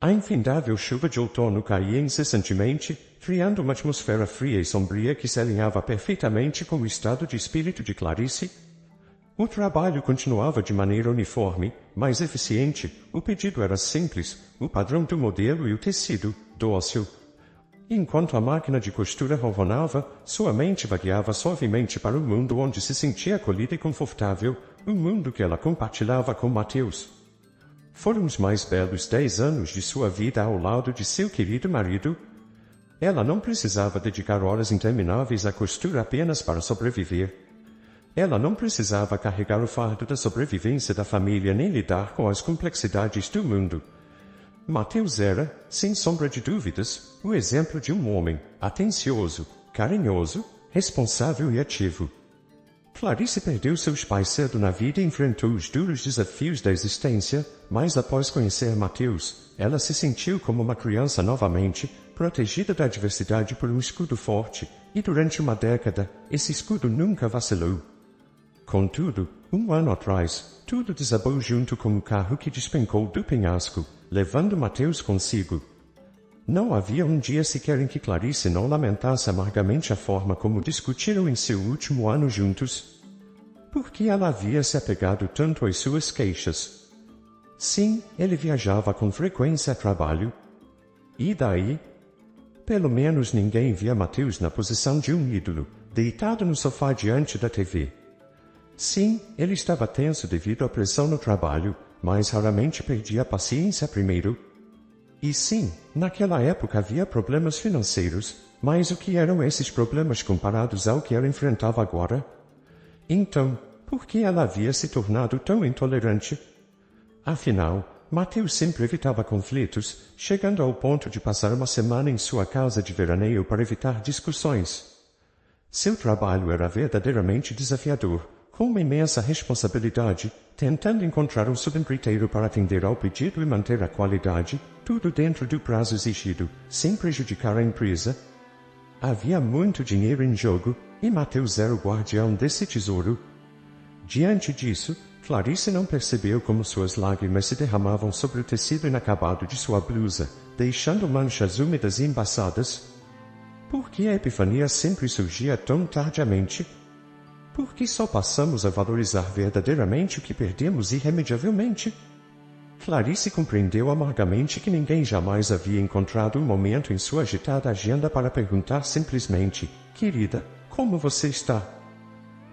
A infindável chuva de outono caía incessantemente, criando uma atmosfera fria e sombria que se alinhava perfeitamente com o estado de espírito de Clarice. O trabalho continuava de maneira uniforme, mas eficiente, o pedido era simples, o padrão do modelo e o tecido, dócil. Enquanto a máquina de costura ronronava, sua mente vagueava suavemente para o mundo onde se sentia acolhida e confortável, o mundo que ela compartilhava com Mateus. Foram os mais belos 10 anos de sua vida ao lado de seu querido marido. Ela não precisava dedicar horas intermináveis à costura apenas para sobreviver. Ela não precisava carregar o fardo da sobrevivência da família nem lidar com as complexidades do mundo. Mateus era, sem sombra de dúvidas, o exemplo de um homem atencioso, carinhoso, responsável e ativo. Clarice perdeu seus pais cedo na vida e enfrentou os duros desafios da existência, mas após conhecer Mateus, ela se sentiu como uma criança novamente, protegida da adversidade por um escudo forte, e durante uma década, esse escudo nunca vacilou. Contudo, 1 ano atrás, tudo desabou junto com o carro que despencou do penhasco, levando Mateus consigo. Não havia um dia sequer em que Clarice não lamentasse amargamente a forma como discutiram em seu último ano juntos. Por que ela havia se apegado tanto às suas queixas? Sim, ele viajava com frequência a trabalho. E daí? Pelo menos ninguém via Mateus na posição de um ídolo, deitado no sofá diante da TV. Sim, ele estava tenso devido à pressão no trabalho, mas raramente perdia a paciência primeiro. E sim, naquela época havia problemas financeiros, mas o que eram esses problemas comparados ao que ela enfrentava agora? Então, por que ela havia se tornado tão intolerante? Afinal, Mateus sempre evitava conflitos, chegando ao ponto de passar uma semana em sua casa de veraneio para evitar discussões. Seu trabalho era verdadeiramente desafiador, com uma imensa responsabilidade, tentando encontrar um subempreiteiro para atender ao pedido e manter a qualidade, tudo dentro do prazo exigido, sem prejudicar a empresa. Havia muito dinheiro em jogo, e Mateus era o guardião desse tesouro. Diante disso, Clarice não percebeu como suas lágrimas se derramavam sobre o tecido inacabado de sua blusa, deixando manchas úmidas e embaçadas. Por que a epifania sempre surgia tão tardiamente? Por que só passamos a valorizar verdadeiramente o que perdemos irremediavelmente? Clarice compreendeu amargamente que ninguém jamais havia encontrado um momento em sua agitada agenda para perguntar simplesmente: "Querida, como você está?"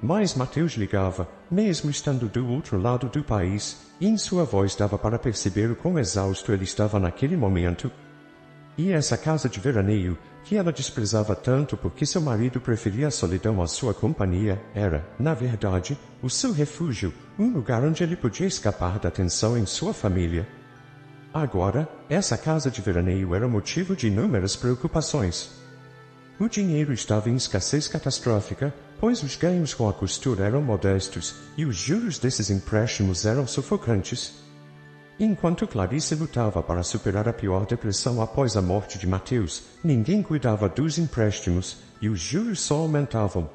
Mas Mateus ligava, mesmo estando do outro lado do país, e em sua voz dava para perceber o quão exausto ele estava naquele momento. E essa casa de veraneio, que ela desprezava tanto porque seu marido preferia a solidão à sua companhia, era, na verdade, o seu refúgio, um lugar onde ele podia escapar da tensão em sua família. Agora, essa casa de veraneio era motivo de inúmeras preocupações. O dinheiro estava em escassez catastrófica, pois os ganhos com a costura eram modestos, e os juros desses empréstimos eram sufocantes. Enquanto Clarice lutava para superar a pior depressão após a morte de Mateus, ninguém cuidava dos empréstimos, e os juros só aumentavam.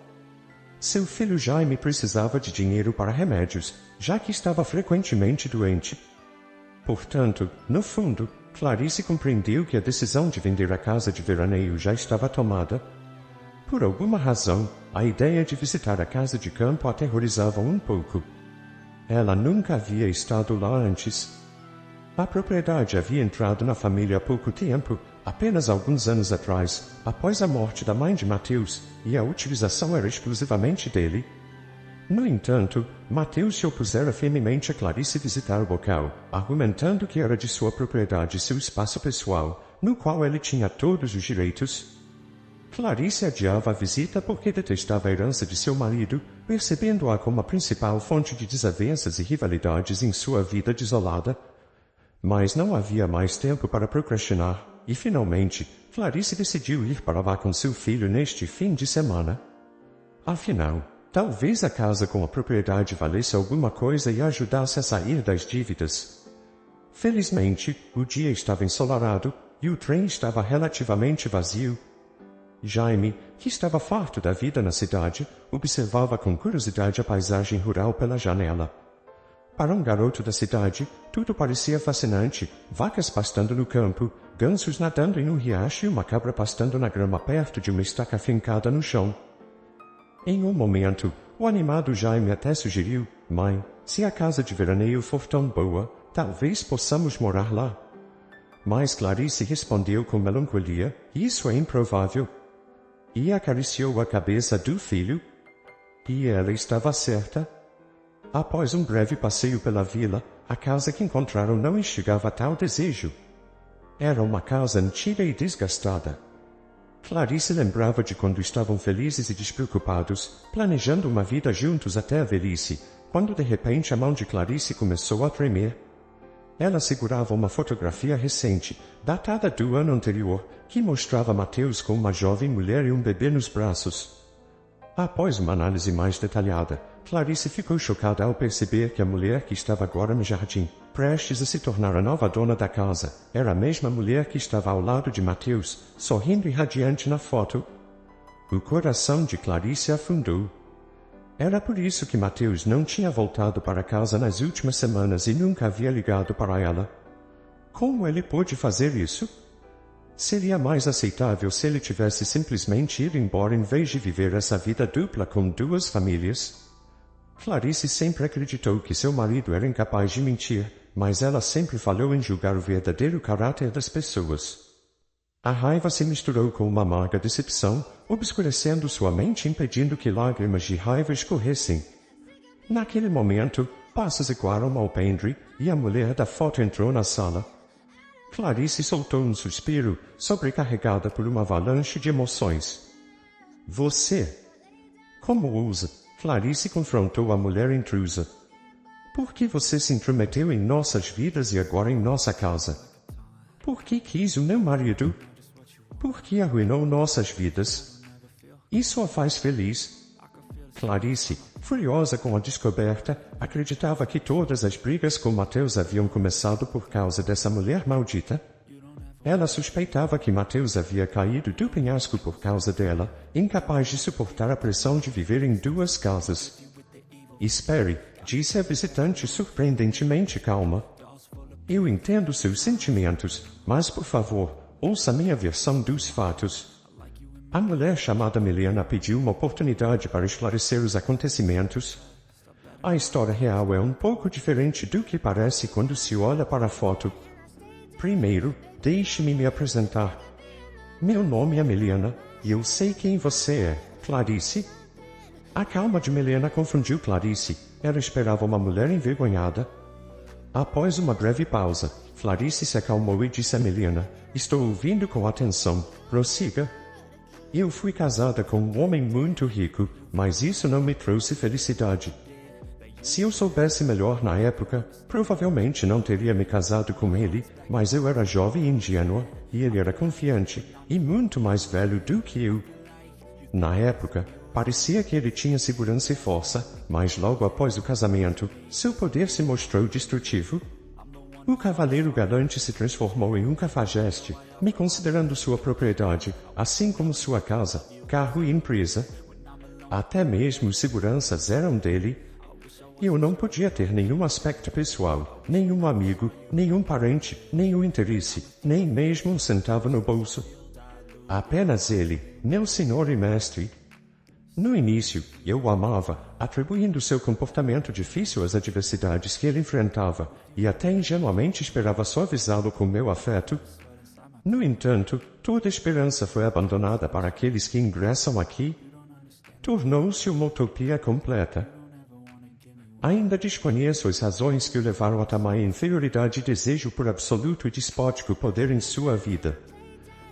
Seu filho Jaime precisava de dinheiro para remédios, já que estava frequentemente doente. Portanto, no fundo, Clarice compreendeu que a decisão de vender a casa de veraneio já estava tomada. Por alguma razão, a ideia de visitar a casa de campo a aterrorizava um pouco. Ela nunca havia estado lá antes. A propriedade havia entrado na família há pouco tempo, apenas alguns anos atrás, após a morte da mãe de Mateus, e a utilização era exclusivamente dele. No entanto, Mateus se opusera firmemente a Clarice visitar o local, argumentando que era de sua propriedade seu espaço pessoal, no qual ele tinha todos os direitos. Clarice adiava a visita porque detestava a herança de seu marido, percebendo-a como a principal fonte de desavenças e rivalidades em sua vida desolada. Mas não havia mais tempo para procrastinar, e finalmente, Clarice decidiu ir para lá com seu filho neste fim de semana. Afinal, talvez a casa com a propriedade valesse alguma coisa e a ajudasse a sair das dívidas. Felizmente, o dia estava ensolarado, e o trem estava relativamente vazio. Jaime, que estava farto da vida na cidade, observava com curiosidade a paisagem rural pela janela. Para um garoto da cidade, tudo parecia fascinante. Vacas pastando no campo, gansos nadando em um riacho e uma cabra pastando na grama perto de uma estaca fincada no chão. Em um momento, o animado Jaime até sugeriu: "Mãe, se a casa de veraneio for tão boa, talvez possamos morar lá." Mas Clarice respondeu com melancolia: "Isso é improvável." E acariciou a cabeça do filho. E ela estava certa. Após um breve passeio pela vila, a casa que encontraram não instigava tal desejo. Era uma casa antiga e desgastada. Clarice lembrava de quando estavam felizes e despreocupados, planejando uma vida juntos até a velhice, quando de repente a mão de Clarice começou a tremer. Ela segurava uma fotografia recente, datada do ano anterior, que mostrava Mateus com uma jovem mulher e um bebê nos braços. Após uma análise mais detalhada, Clarice ficou chocada ao perceber que a mulher que estava agora no jardim, prestes a se tornar a nova dona da casa, era a mesma mulher que estava ao lado de Mateus, sorrindo e radiante na foto. O coração de Clarice afundou. Era por isso que Mateus não tinha voltado para casa nas últimas semanas e nunca havia ligado para ela. Como ele pôde fazer isso? Seria mais aceitável se ele tivesse simplesmente ido embora em vez de viver essa vida dupla com duas famílias. Clarice sempre acreditou que seu marido era incapaz de mentir, mas ela sempre falhou em julgar o verdadeiro caráter das pessoas. A raiva se misturou com uma amarga decepção, obscurecendo sua mente e impedindo que lágrimas de raiva escorressem. Naquele momento, passos ecoaram ao alpendre e a mulher da foto entrou na sala. Clarice soltou um suspiro, sobrecarregada por uma avalanche de emoções. "Você? Como ousa?" Clarice confrontou a mulher intrusa. "Por que você se intrometeu em nossas vidas e agora em nossa casa? Por que quis o meu marido? Por que arruinou nossas vidas? Isso a faz feliz?" Clarice, furiosa com a descoberta, acreditava que todas as brigas com Mateus haviam começado por causa dessa mulher maldita. Ela suspeitava que Mateus havia caído do penhasco por causa dela, incapaz de suportar a pressão de viver em duas casas. "Espere", disse a visitante surpreendentemente calma. "Eu entendo seus sentimentos, mas por favor, ouça minha versão dos fatos." A mulher chamada Milena pediu uma oportunidade para esclarecer os acontecimentos. A história real é um pouco diferente do que parece quando se olha para a foto. Primeiro, deixe-me me apresentar. Meu nome é Milena, e eu sei quem você é, Clarice. A calma de Milena confundiu Clarice. Ela esperava uma mulher envergonhada. Após uma breve pausa, Clarice se acalmou e disse a Milena: "Estou ouvindo com atenção. Prossiga." "Eu fui casada com um homem muito rico, mas isso não me trouxe felicidade. Se eu soubesse melhor na época, provavelmente não teria me casado com ele, mas eu era jovem e ingênua, e ele era confiante, e muito mais velho do que eu. Na época, parecia que ele tinha segurança e força, mas logo após o casamento, seu poder se mostrou destrutivo. O cavaleiro galante se transformou em um cafajeste, me considerando sua propriedade, assim como sua casa, carro e empresa. Até mesmo os seguranças eram dele. Eu não podia ter nenhum aspecto pessoal, nenhum amigo, nenhum parente, nenhum interesse, nem mesmo um centavo no bolso. Apenas ele, meu senhor e mestre. No início, eu o amava, atribuindo seu comportamento difícil às adversidades que ele enfrentava, e até ingenuamente esperava suavizá-lo com meu afeto. No entanto, toda esperança foi abandonada para aqueles que ingressam aqui. Tornou-se uma utopia completa. Ainda desconheço as razões que o levaram a tamanha inferioridade e desejo por absoluto e despótico poder em sua vida.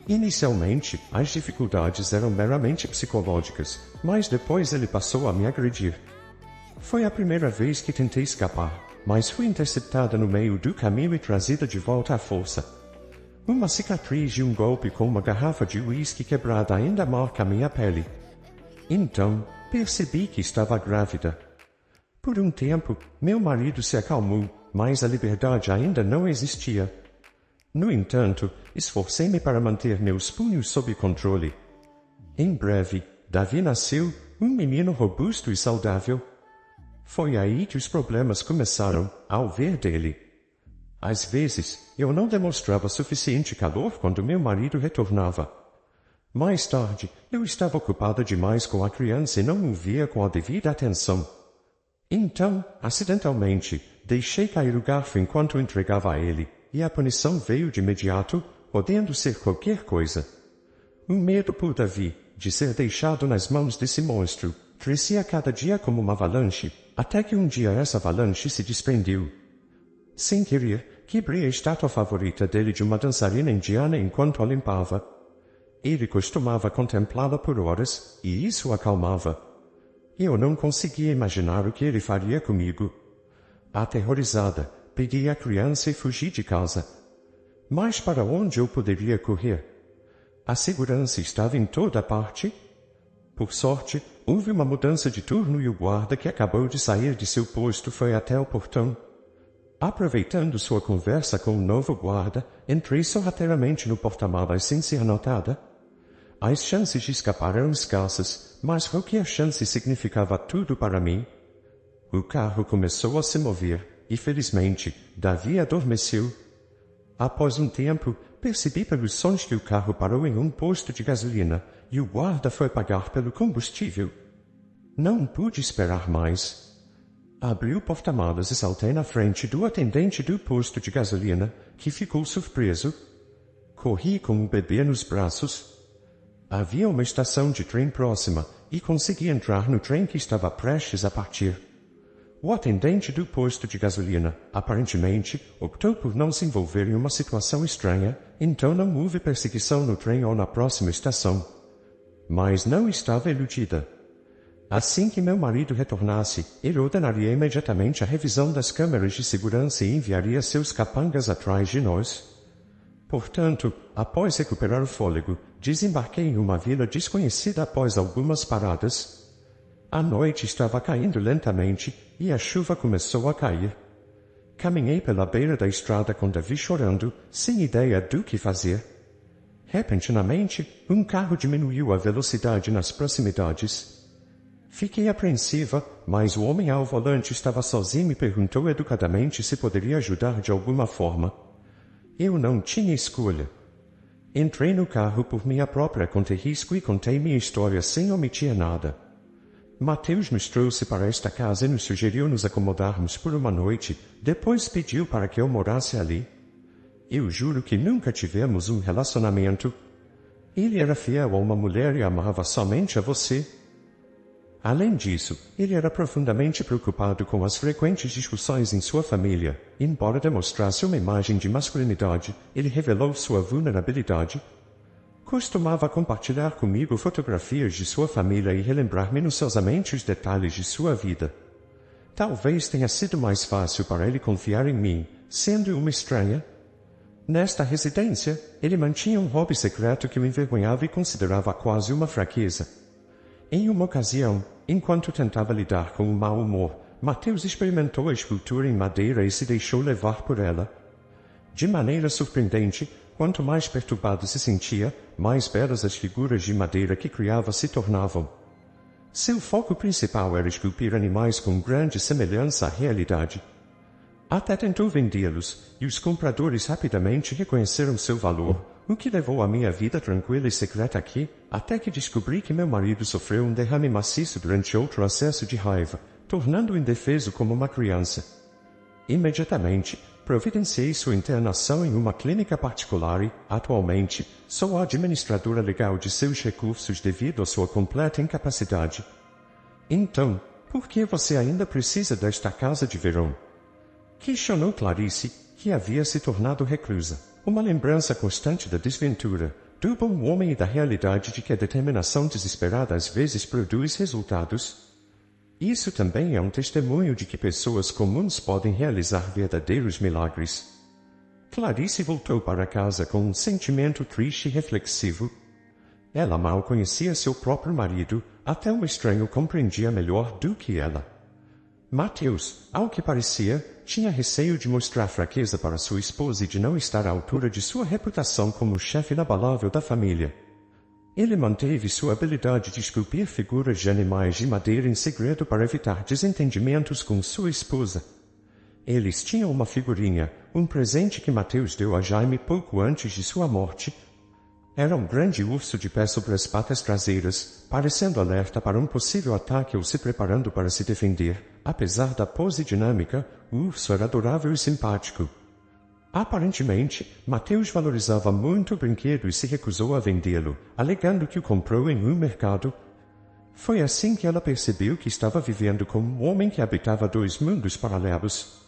Inicialmente, as dificuldades eram meramente psicológicas, mas depois ele passou a me agredir. Foi a primeira vez que tentei escapar, mas fui interceptada no meio do caminho e trazida de volta à força. Uma cicatriz de um golpe com uma garrafa de uísque quebrada ainda marca minha pele. Então, percebi que estava grávida. Por um tempo, meu marido se acalmou, mas a liberdade ainda não existia. No entanto, esforcei-me para manter meus punhos sob controle. Em breve, Davi nasceu, um menino robusto e saudável. Foi aí que os problemas começaram, ao ver dele. Às vezes, eu não demonstrava suficiente calor quando meu marido retornava. Mais tarde, eu estava ocupada demais com a criança e não o via com a devida atenção. Então, acidentalmente, deixei cair o garfo enquanto entregava a ele, e a punição veio de imediato, podendo ser qualquer coisa. O medo por Davi, de ser deixado nas mãos desse monstro, crescia cada dia como uma avalanche, até que um dia essa avalanche se desprendeu. Sem querer, quebrei a estátua favorita dele de uma dançarina indiana enquanto a limpava. Ele costumava contemplá-la por horas, e isso o acalmava. Eu não conseguia imaginar o que ele faria comigo. Aterrorizada, peguei a criança e fugi de casa. Mas para onde eu poderia correr? A segurança estava em toda parte. Por sorte, houve uma mudança de turno e o guarda que acabou de sair de seu posto foi até o portão. Aproveitando sua conversa com o novo guarda, entrei sorrateiramente no porta-malas sem ser notada. As chances de escapar eram escassas, mas qualquer chance significava tudo para mim. O carro começou a se mover, e felizmente, Davi adormeceu. Após um tempo, percebi pelos sons que o carro parou em um posto de gasolina, e o guarda foi pagar pelo combustível. Não pude esperar mais. Abri o porta-malas e saltei na frente do atendente do posto de gasolina, que ficou surpreso. Corri com um bebê nos braços. Havia uma estação de trem próxima, e consegui entrar no trem que estava prestes a partir. O atendente do posto de gasolina, aparentemente, optou por não se envolver em uma situação estranha, então não houve perseguição no trem ou na próxima estação. Mas não estava iludida. Assim que meu marido retornasse, ele ordenaria imediatamente a revisão das câmeras de segurança e enviaria seus capangas atrás de nós. Portanto, após recuperar o fôlego, desembarquei em uma vila desconhecida após algumas paradas. A noite estava caindo lentamente, e a chuva começou a cair. Caminhei pela beira da estrada com Davi chorando, sem ideia do que fazer. Repentinamente, um carro diminuiu a velocidade nas proximidades. Fiquei apreensiva, mas o homem ao volante estava sozinho e perguntou educadamente se poderia ajudar de alguma forma. Eu não tinha escolha. Entrei no carro por minha própria conta e risco e contei minha história sem omitir nada. Mateus nos trouxe para esta casa e nos sugeriu nos acomodarmos por uma noite, depois pediu para que eu morasse ali. Eu juro que nunca tivemos um relacionamento. Ele era fiel a uma mulher e amava somente a você. Além disso, ele era profundamente preocupado com as frequentes discussões em sua família. Embora demonstrasse uma imagem de masculinidade, ele revelou sua vulnerabilidade. Costumava compartilhar comigo fotografias de sua família e relembrar minuciosamente os detalhes de sua vida. Talvez tenha sido mais fácil para ele confiar em mim, sendo uma estranha. Nesta residência, ele mantinha um hobby secreto que o envergonhava e considerava quase uma fraqueza. Em uma ocasião, enquanto tentava lidar com o mau humor, Mateus experimentou a escultura em madeira e se deixou levar por ela. De maneira surpreendente, quanto mais perturbado se sentia, mais belas as figuras de madeira que criava se tornavam. Seu foco principal era esculpir animais com grande semelhança à realidade. Até tentou vendê-los, e os compradores rapidamente reconheceram seu valor, o que levou a minha vida tranquila e secreta aqui, até que descobri que meu marido sofreu um derrame maciço durante outro acesso de raiva, tornando-o indefeso como uma criança. Imediatamente, providenciei sua internação em uma clínica particular e, atualmente, sou a administradora legal de seus recursos devido à sua completa incapacidade. Então, por que você ainda precisa desta casa de verão? Questionou Clarice, que havia se tornado reclusa. Uma lembrança constante da desventura, do bom homem e da realidade de que a determinação desesperada às vezes produz resultados. Isso também é um testemunho de que pessoas comuns podem realizar verdadeiros milagres. Clarice voltou para casa com um sentimento triste e reflexivo. Ela mal conhecia seu próprio marido, até um estranho compreendia melhor do que ela. Mateus, ao que parecia, tinha receio de mostrar fraqueza para sua esposa e de não estar à altura de sua reputação como o chefe inabalável da família. Ele manteve sua habilidade de esculpir figuras de animais de madeira em segredo para evitar desentendimentos com sua esposa. Eles tinham uma figurinha, um presente que Mateus deu a Jaime pouco antes de sua morte. Era um grande urso de pé sobre as patas traseiras, parecendo alerta para um possível ataque ou se preparando para se defender. Apesar da pose dinâmica, o urso era adorável e simpático. Aparentemente, Mateus valorizava muito o brinquedo e se recusou a vendê-lo, alegando que o comprou em um mercado. Foi assim que ela percebeu que estava vivendo como um homem que habitava dois mundos paralelos.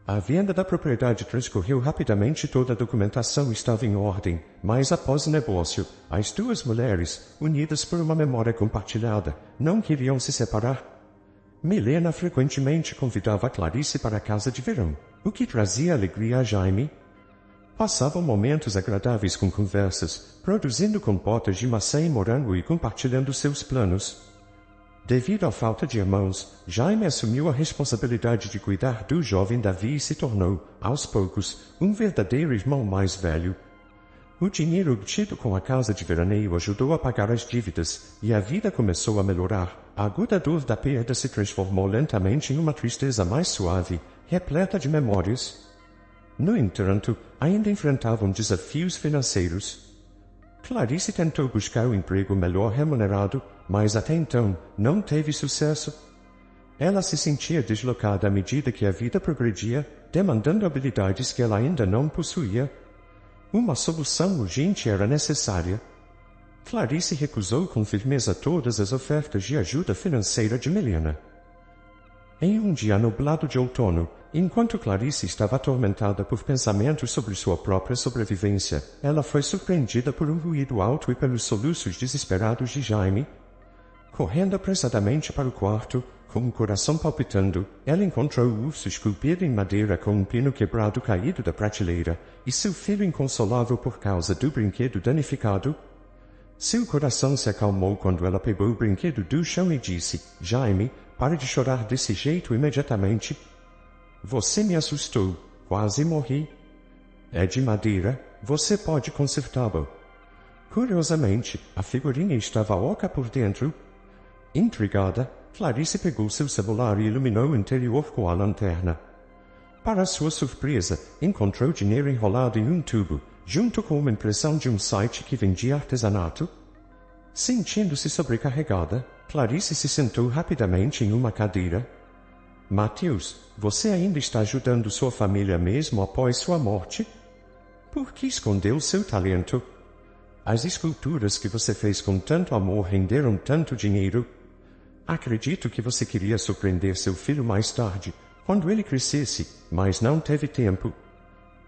A venda da propriedade transcorreu rapidamente e toda a documentação estava em ordem, mas após o negócio, as duas mulheres, unidas por uma memória compartilhada, não queriam se separar. Milena frequentemente convidava Clarice para a casa de verão, o que trazia alegria a Jaime. Passavam momentos agradáveis com conversas, produzindo compotas de maçã e morango e compartilhando seus planos. Devido à falta de irmãos, Jaime assumiu a responsabilidade de cuidar do jovem Davi e se tornou, aos poucos, um verdadeiro irmão mais velho. O dinheiro obtido com a casa de veraneio ajudou a pagar as dívidas, e a vida começou a melhorar. A aguda dor da perda se transformou lentamente em uma tristeza mais suave, repleta de memórias. No entanto, ainda enfrentavam desafios financeiros. Clarice tentou buscar um emprego melhor remunerado, mas até então não teve sucesso. Ela se sentia deslocada à medida que a vida progredia, demandando habilidades que ela ainda não possuía. Uma solução urgente era necessária. Clarice recusou com firmeza todas as ofertas de ajuda financeira de Milena. Em um dia nublado de outono, enquanto Clarice estava atormentada por pensamentos sobre sua própria sobrevivência, ela foi surpreendida por um ruído alto e pelos soluços desesperados de Jaime. Correndo apressadamente para o quarto, com o coração palpitando, ela encontrou o urso esculpido em madeira com um pino quebrado caído da prateleira, e seu filho inconsolável por causa do brinquedo danificado. Seu coração se acalmou quando ela pegou o brinquedo do chão e disse: Jaime, pare de chorar desse jeito imediatamente. Você me assustou, quase morri. É de madeira, você pode consertá-lo. Curiosamente, a figurinha estava oca por dentro. Intrigada, Clarice pegou seu celular e iluminou o interior com a lanterna. Para sua surpresa, encontrou dinheiro enrolado em um tubo, junto com uma impressão de um site que vendia artesanato. Sentindo-se sobrecarregada, Clarice se sentou rapidamente em uma cadeira. Mateus, você ainda está ajudando sua família mesmo após sua morte? Por que escondeu seu talento? As esculturas que você fez com tanto amor renderam tanto dinheiro. Acredito que você queria surpreender seu filho mais tarde, quando ele crescesse, mas não teve tempo.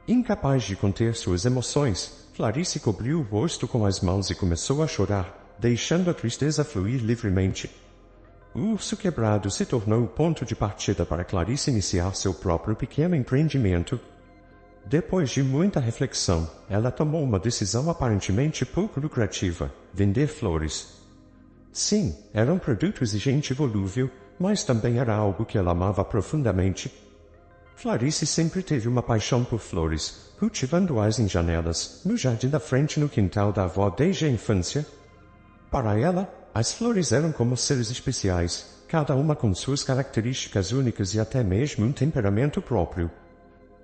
Incapaz de conter suas emoções, Clarice cobriu o rosto com as mãos e começou a chorar, deixando a tristeza fluir livremente. O urso quebrado se tornou o ponto de partida para Clarice iniciar seu próprio pequeno empreendimento. Depois de muita reflexão, ela tomou uma decisão aparentemente pouco lucrativa: vender flores. Sim, era um produto exigente e volúvel, mas também era algo que ela amava profundamente. Clarice sempre teve uma paixão por flores, cultivando-as em janelas, no jardim da frente e no quintal da avó desde a infância. Para ela, as flores eram como seres especiais, cada uma com suas características únicas e até mesmo um temperamento próprio.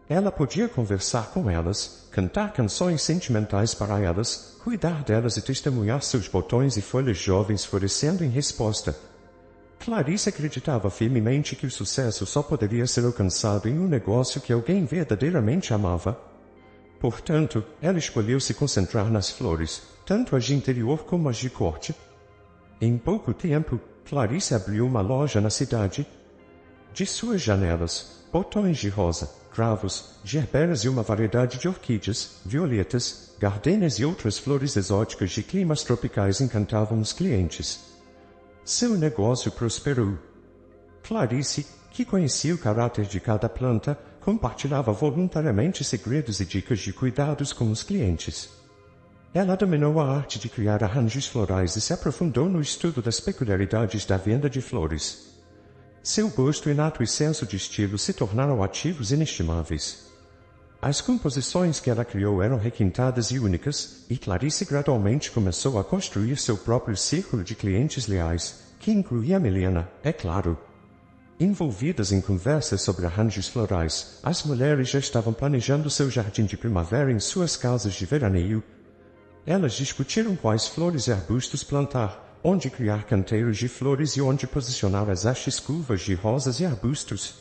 Ela podia conversar com elas, cantar canções sentimentais para elas, cuidar delas e testemunhar seus botões e folhas jovens florescendo em resposta. Clarice acreditava firmemente que o sucesso só poderia ser alcançado em um negócio que alguém verdadeiramente amava. Portanto, ela escolheu se concentrar nas flores, tanto as de interior como as de corte. Em pouco tempo, Clarice abriu uma loja na cidade. De suas janelas, botões de rosa, cravos, gerberas e uma variedade de orquídeas, violetas, gardênias e outras flores exóticas de climas tropicais encantavam os clientes. Seu negócio prosperou. Clarice, que conhecia o caráter de cada planta, compartilhava voluntariamente segredos e dicas de cuidados com os clientes. Ela dominou a arte de criar arranjos florais e se aprofundou no estudo das peculiaridades da venda de flores. Seu gosto inato e senso de estilo se tornaram ativos inestimáveis. As composições que ela criou eram requintadas e únicas, e Clarice gradualmente começou a construir seu próprio círculo de clientes leais, que incluía Milena, é claro. Envolvidas em conversas sobre arranjos florais, as mulheres já estavam planejando seu jardim de primavera em suas casas de veraneio. Elas discutiram quais flores e arbustos plantar, onde criar canteiros de flores e onde posicionar as hastes curvas de rosas e arbustos.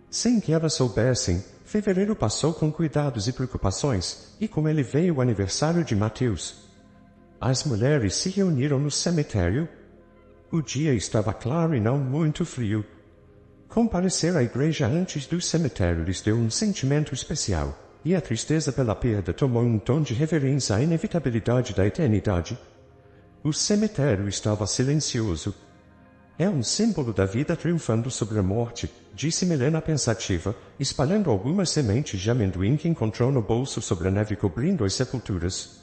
Sem que elas soubessem, fevereiro passou com cuidados e preocupações, e com ele veio o aniversário de Mateus. As mulheres se reuniram no cemitério. O dia estava claro e não muito frio. Comparecer à igreja antes do cemitério lhes deu um sentimento especial, e a tristeza pela perda tomou um tom de reverência à inevitabilidade da eternidade. O cemitério estava silencioso. É um símbolo da vida triunfando sobre a morte, disse Milena pensativa, espalhando algumas sementes de amendoim que encontrou no bolso sobre a neve cobrindo as sepulturas.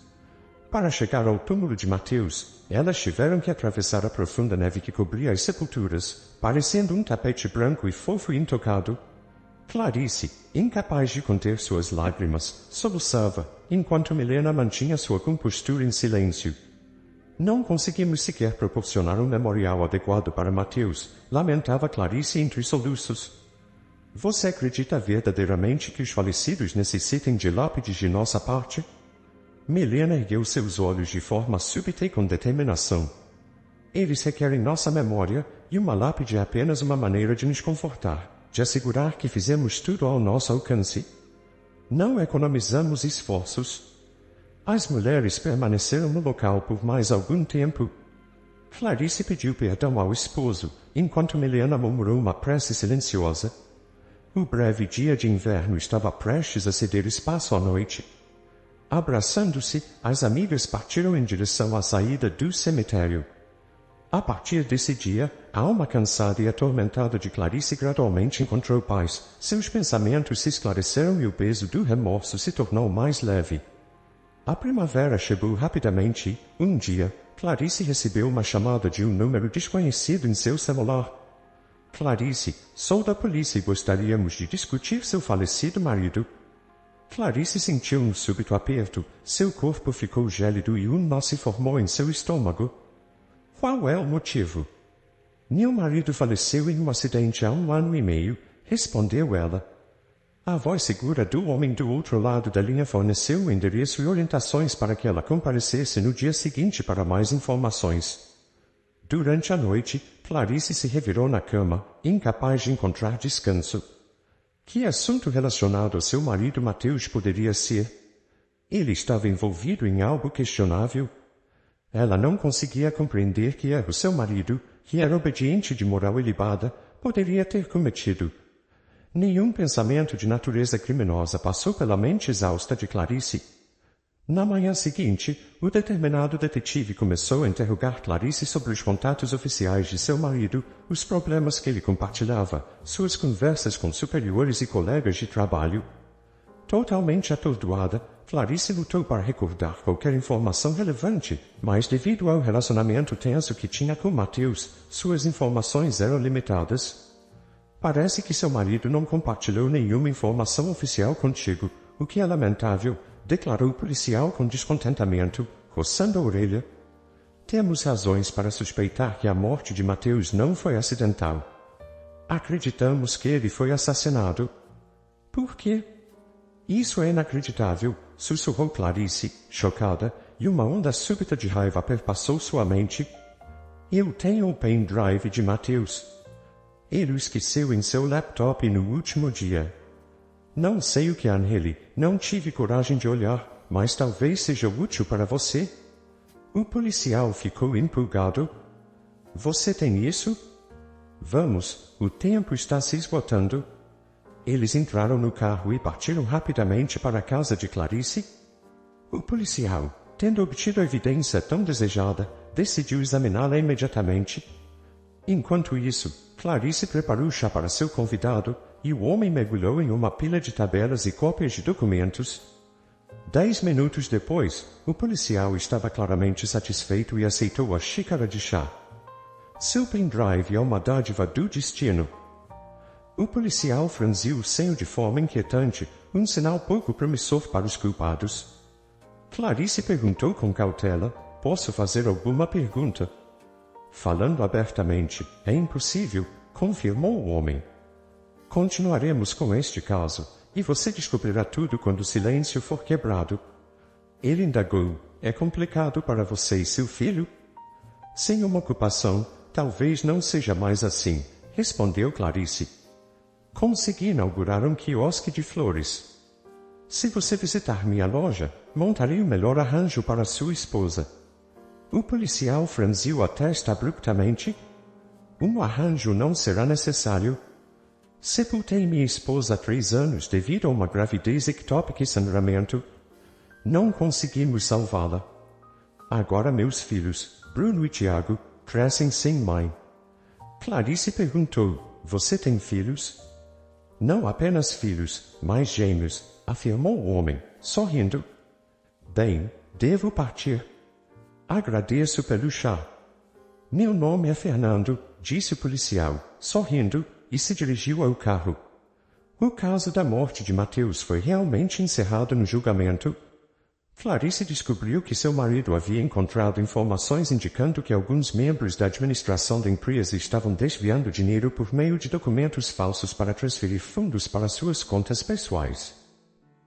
Para chegar ao túmulo de Mateus, elas tiveram que atravessar a profunda neve que cobria as sepulturas, parecendo um tapete branco e fofo e intocado. Clarice, incapaz de conter suas lágrimas, soluçava, enquanto Milena mantinha sua compostura em silêncio. Não conseguimos sequer proporcionar um memorial adequado para Mateus, lamentava Clarice entre soluços. Você acredita verdadeiramente que os falecidos necessitem de lápides de nossa parte? Milena ergueu seus olhos de forma súbita e com determinação. Eles requerem nossa memória, e uma lápide é apenas uma maneira de nos confortar, de assegurar que fizemos tudo ao nosso alcance. Não economizamos esforços. As mulheres permaneceram no local por mais algum tempo. Clarice pediu perdão ao esposo, enquanto Milena murmurou uma prece silenciosa. O breve dia de inverno estava prestes a ceder espaço à noite. Abraçando-se, as amigas partiram em direção à saída do cemitério. A partir desse dia, a alma cansada e atormentada de Clarice gradualmente encontrou paz, seus pensamentos se esclareceram e o peso do remorso se tornou mais leve. A primavera chegou rapidamente e, um dia, Clarice recebeu uma chamada de um número desconhecido em seu celular. Clarice, sou da polícia e gostaríamos de discutir seu falecido marido. Clarice sentiu um súbito aperto, seu corpo ficou gélido e um nó se formou em seu estômago. Qual é o motivo? Meu marido faleceu em um acidente há 1 ano e meio, respondeu ela. A voz segura do homem do outro lado da linha forneceu o endereço e orientações para que ela comparecesse no dia seguinte para mais informações. Durante a noite, Clarice se revirou na cama, incapaz de encontrar descanso. Que assunto relacionado ao seu marido Mateus poderia ser? Ele estava envolvido em algo questionável? Ela não conseguia compreender que erro seu marido, que era obediente de moral ilibada, poderia ter cometido. Nenhum pensamento de natureza criminosa passou pela mente exausta de Clarice. Na manhã seguinte, o determinado detetive começou a interrogar Clarice sobre os contatos oficiais de seu marido, os problemas que ele compartilhava, suas conversas com superiores e colegas de trabalho. Totalmente atordoada, Clarice lutou para recordar qualquer informação relevante, mas devido ao relacionamento tenso que tinha com Mateus, suas informações eram limitadas. Parece que seu marido não compartilhou nenhuma informação oficial contigo, o que é lamentável, declarou o policial com descontentamento, coçando a orelha. Temos razões para suspeitar que a morte de Mateus não foi acidental. Acreditamos que ele foi assassinado. Por quê? Isso é inacreditável, sussurrou Clarice, chocada, e uma onda súbita de raiva perpassou sua mente. Eu tenho o pendrive de Mateus. Ele o esqueceu em seu laptop no último dia. Não sei o que há nele, não tive coragem de olhar, mas talvez seja útil para você. O policial ficou empolgado. Você tem isso? Vamos, o tempo está se esgotando. Eles entraram no carro e partiram rapidamente para a casa de Clarice. O policial, tendo obtido a evidência tão desejada, decidiu examiná-la imediatamente. Enquanto isso, Clarice preparou chá para seu convidado, e o homem mergulhou em uma pilha de tabelas e cópias de documentos. 10 minutos depois, o policial estava claramente satisfeito e aceitou a xícara de chá. Seu pendrive é uma dádiva do destino. O policial franziu o senho de forma inquietante, um sinal pouco promissor para os culpados. Clarice perguntou com cautela: posso fazer alguma pergunta? Falando abertamente, é impossível, confirmou o homem. Continuaremos com este caso, e você descobrirá tudo quando o silêncio for quebrado. Ele indagou: é complicado para você e seu filho? Sem uma ocupação, talvez não seja mais assim, respondeu Clarice. Consegui inaugurar um quiosque de flores. Se você visitar minha loja, montarei o melhor arranjo para sua esposa. O policial franziu a testa abruptamente. Um arranjo não será necessário. Sepultei minha esposa há 3 anos devido a uma gravidez ectópica e sangramento. Não conseguimos salvá-la. Agora meus filhos, Bruno e Tiago, crescem sem mãe. Clarice perguntou: você tem filhos? Não apenas filhos, mas gêmeos, afirmou o homem, sorrindo. Bem, devo partir. Agradeço pelo chá. Meu nome é Fernando, disse o policial, sorrindo, e se dirigiu ao carro. O caso da morte de Mateus foi realmente encerrado no julgamento. Clarice descobriu que seu marido havia encontrado informações indicando que alguns membros da administração da empresa estavam desviando dinheiro por meio de documentos falsos para transferir fundos para suas contas pessoais.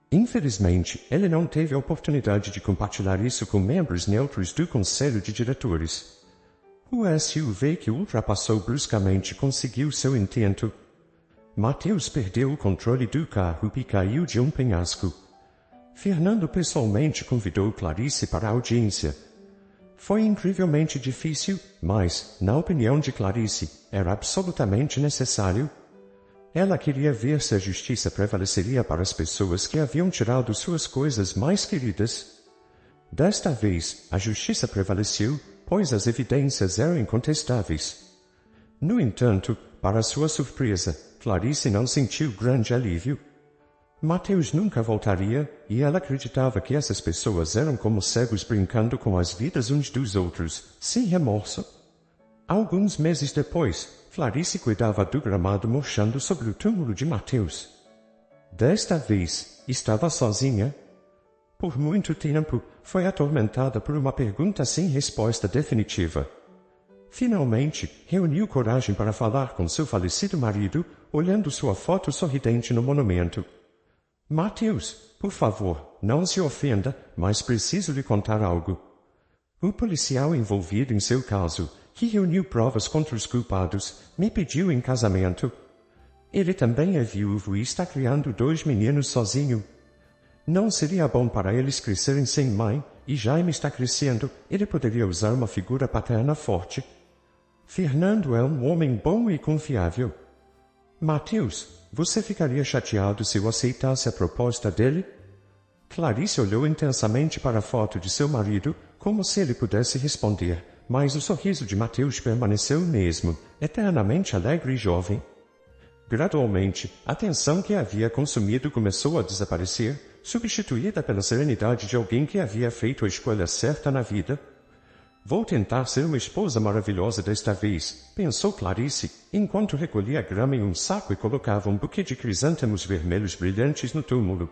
Infelizmente, ele não teve a oportunidade de compartilhar isso com membros neutros do conselho de diretores. O SUV que ultrapassou bruscamente conseguiu seu intento. Mateus perdeu o controle do carro e caiu de um penhasco. Fernando pessoalmente convidou Clarice para a audiência. Foi incrivelmente difícil, mas, na opinião de Clarice, era absolutamente necessário. Ela queria ver se a justiça prevaleceria para as pessoas que haviam tirado suas coisas mais queridas. Desta vez, a justiça prevaleceu, pois as evidências eram incontestáveis. No entanto, para sua surpresa, Clarice não sentiu grande alívio. Mateus nunca voltaria, e ela acreditava que essas pessoas eram como cegos brincando com as vidas uns dos outros, sem remorso. Alguns meses depois, Clarice cuidava do gramado murchando sobre o túmulo de Mateus. Desta vez, estava sozinha. Por muito tempo, foi atormentada por uma pergunta sem resposta definitiva. Finalmente, reuniu coragem para falar com seu falecido marido, olhando sua foto sorridente no monumento. Mateus, por favor, não se ofenda, mas preciso lhe contar algo. O policial envolvido em seu caso, que reuniu provas contra os culpados, me pediu em casamento. Ele também é viúvo e está criando 2 meninos sozinho. Não seria bom para eles crescerem sem mãe, e Jaime está crescendo, ele poderia usar uma figura paterna forte. Fernando é um homem bom e confiável. Mateus, você ficaria chateado se eu aceitasse a proposta dele? Clarice olhou intensamente para a foto de seu marido, como se ele pudesse responder, mas o sorriso de Mateus permaneceu o mesmo, eternamente alegre e jovem. Gradualmente, a tensão que havia consumido começou a desaparecer, substituída pela serenidade de alguém que havia feito a escolha certa na vida. Vou tentar ser uma esposa maravilhosa desta vez, pensou Clarice, enquanto recolhia a grama em um saco e colocava um buquê de crisântemos vermelhos brilhantes no túmulo.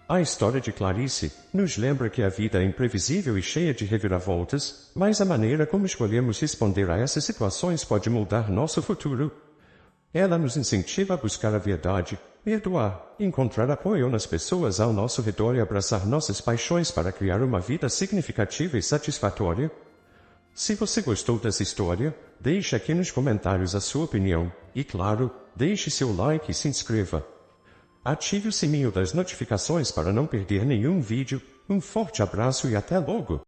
A história de Clarice nos lembra que a vida é imprevisível e cheia de reviravoltas, mas a maneira como escolhemos responder a essas situações pode moldar nosso futuro. Ela nos incentiva a buscar a verdade, perdoar, encontrar apoio nas pessoas ao nosso redor e abraçar nossas paixões para criar uma vida significativa e satisfatória. Se você gostou dessa história, deixe aqui nos comentários a sua opinião e, claro, deixe seu like e se inscreva. Ative o sininho das notificações para não perder nenhum vídeo. Um forte abraço e até logo!